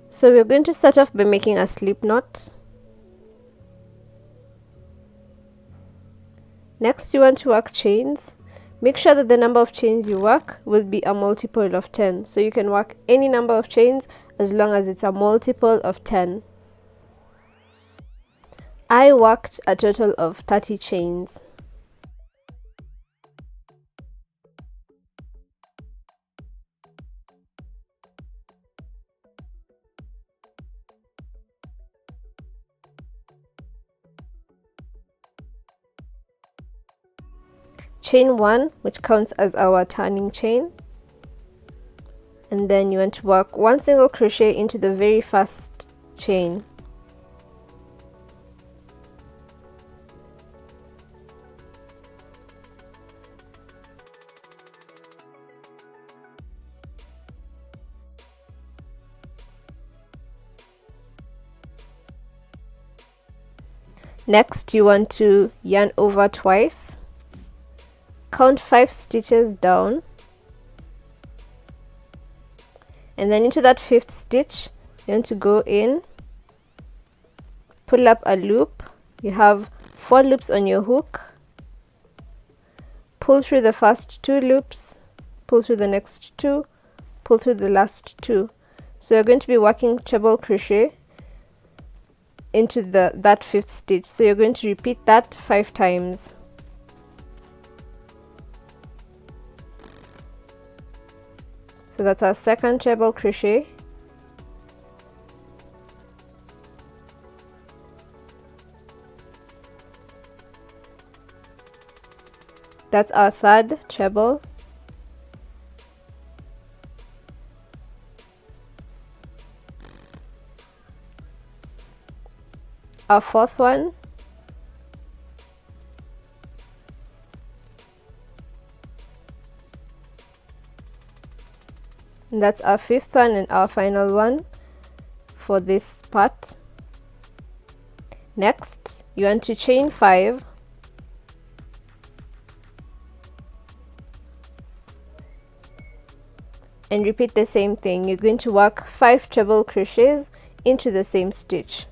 So we're going to start off by making a slip knot. Next, you want to work chains. Make sure that the number of chains you work will be a multiple of 10. So you can work any number of chains as long as it's a multiple of 10. I worked a total of 30 chains. Chain 1, which counts as our turning chain, and then you want to work one single crochet into the very first chain. Next, you want to yarn over twice. Count 5 stitches down, and then into that 5th stitch you want to go in, pull up a loop. You have 4 loops on your hook. Pull through the first 2 loops, pull through the next 2, pull through the last 2. So you're going to be working treble crochet into that 5th stitch. So you're going to repeat that 5 times. So that's our second treble crochet. That's our third treble. Our fourth one. And that's our 5th one and our final one for this part. Next, you want to chain 5, and repeat the same thing. You're going to work 5 treble crochets into the same stitch.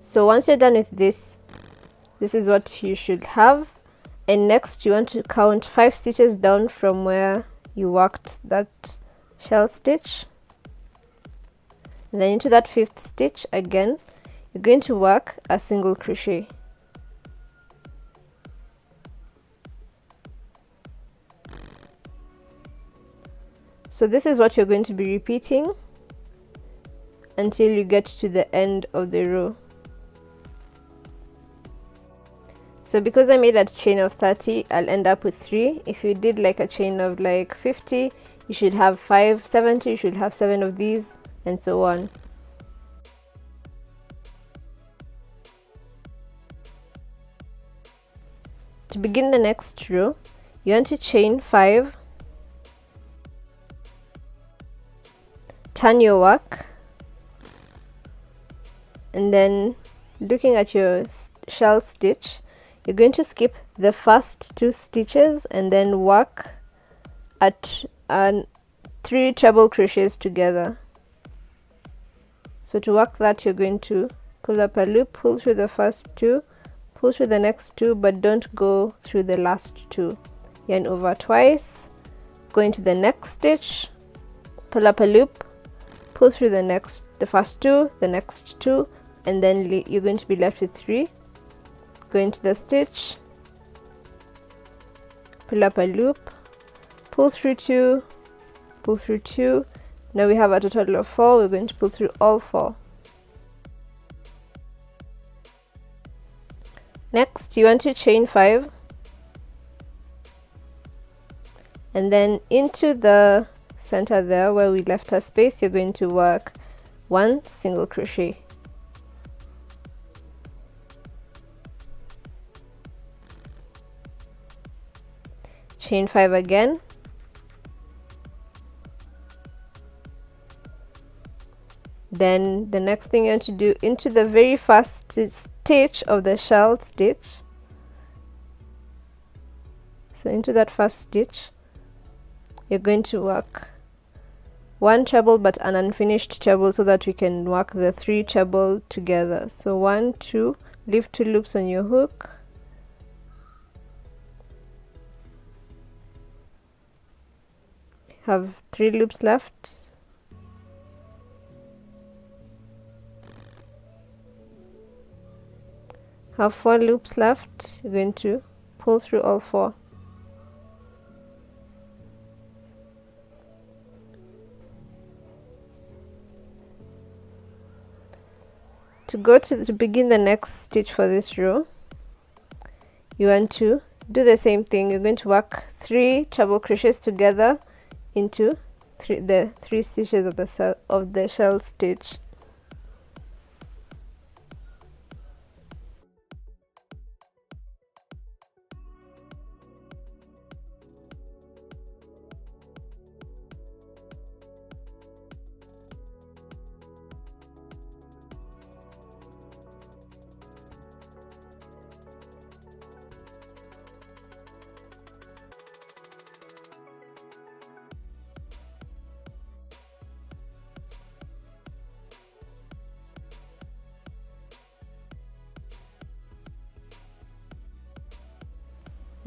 So once you're done with this is what you should have. And next you want to count 5 stitches down from where you worked that shell stitch, and then into that 5th stitch again you're going to work a single crochet. So this is what you're going to be repeating until you get to the end of the row. So because I made a chain of 30, I'll end up with 3. If you did like a chain of like 50, you should have 5, 70, you should have 7 of these, and so on. To begin the next row, you want to chain 5, turn your work, and then looking at your shell stitch, you're going to skip the first 2 stitches and then work at 3 treble crochets together. So to work that, you're going to pull up a loop, pull through the first 2, pull through the next 2, but don't go through the last 2. Yarn over twice, go into the next stitch, pull up a loop, pull through the first 2, the next 2, and then you're going to be left with 3. Go into the stitch, pull up a loop, pull through 2, pull through 2. Now we have a total of 4. We're going to pull through all 4. Next, you want to chain 5, and then into the center there where we left our space, you're going to work 1 single crochet. Chain 5 again, then the next thing you want to do, into the very first stitch of the shell stitch, so into that first stitch you're going to work 1 treble but an unfinished treble, so that we can work the 3 treble together. So 1, 2, leave 2 loops on your hook, have 3 loops left, have 4 loops left. You're going to pull through all 4. To begin the next stitch for this row, you want to do the same thing. You're going to work 3 treble crochets together into the 3 stitches of the shell stitch.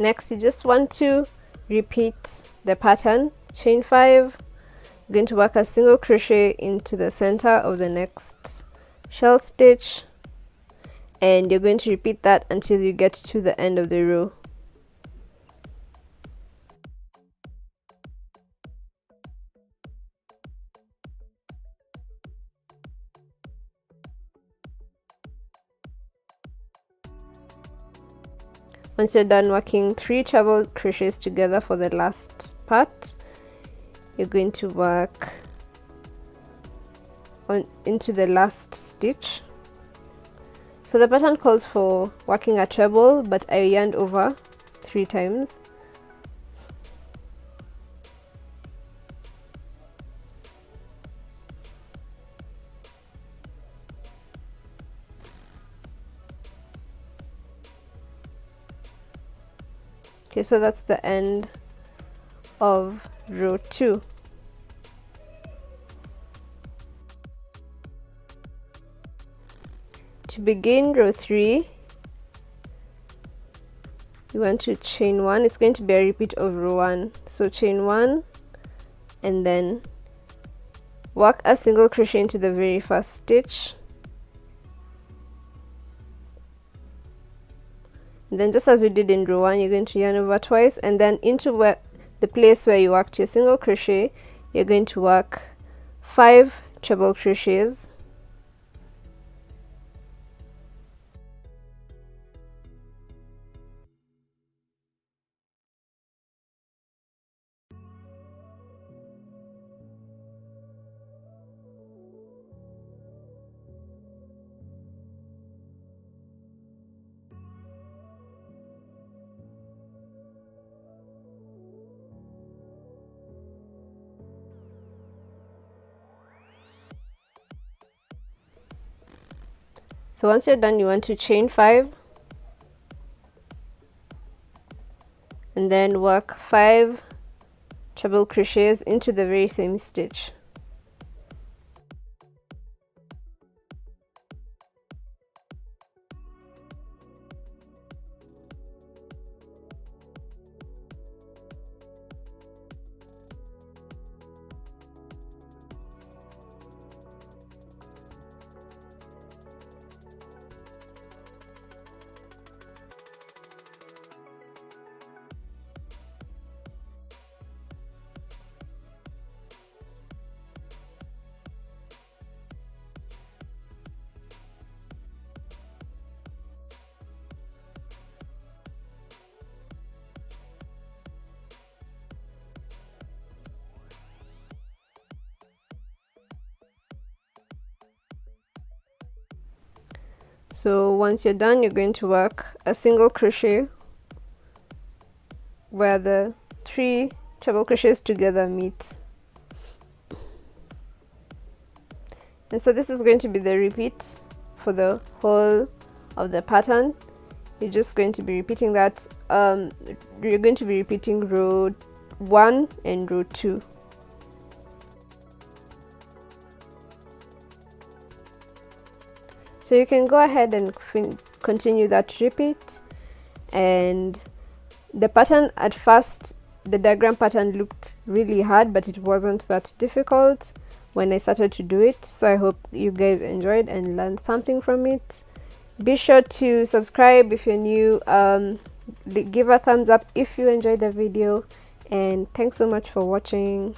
Next, you just want to repeat the pattern. Chain 5, you're going to work a single crochet into the center of the next shell stitch, and you're going to repeat that until you get to the end of the row. Once you're done working 3 treble crochets together for the last part, you're going to work into the last stitch. So the pattern calls for working a treble, but I yarned over 3 times. Okay, so that's the end of row 2. To begin row 3, you want to chain 1. It's going to be a repeat of row 1. So chain 1 and then work a single crochet into the very first stitch. And then just as we did in row 1, you're going to yarn over twice, and then into the place where you worked your single crochet, you're going to work 5 treble crochets. So once you're done, you want to chain 5 and then work 5 treble crochets into the very same stitch. So once you're done, you're going to work a single crochet where the 3 treble crochets together meet. And so this is going to be the repeat for the whole of the pattern. You're just going to be repeating that. You're going to be repeating row 1 and row 2. So you can go ahead and continue that repeat. And the pattern at first, the diagram pattern looked really hard, but it wasn't that difficult when I started to do it. So I hope you guys enjoyed and learned something from it. Be sure to subscribe if you're new. Give a thumbs up if you enjoyed the video, and thanks so much for watching.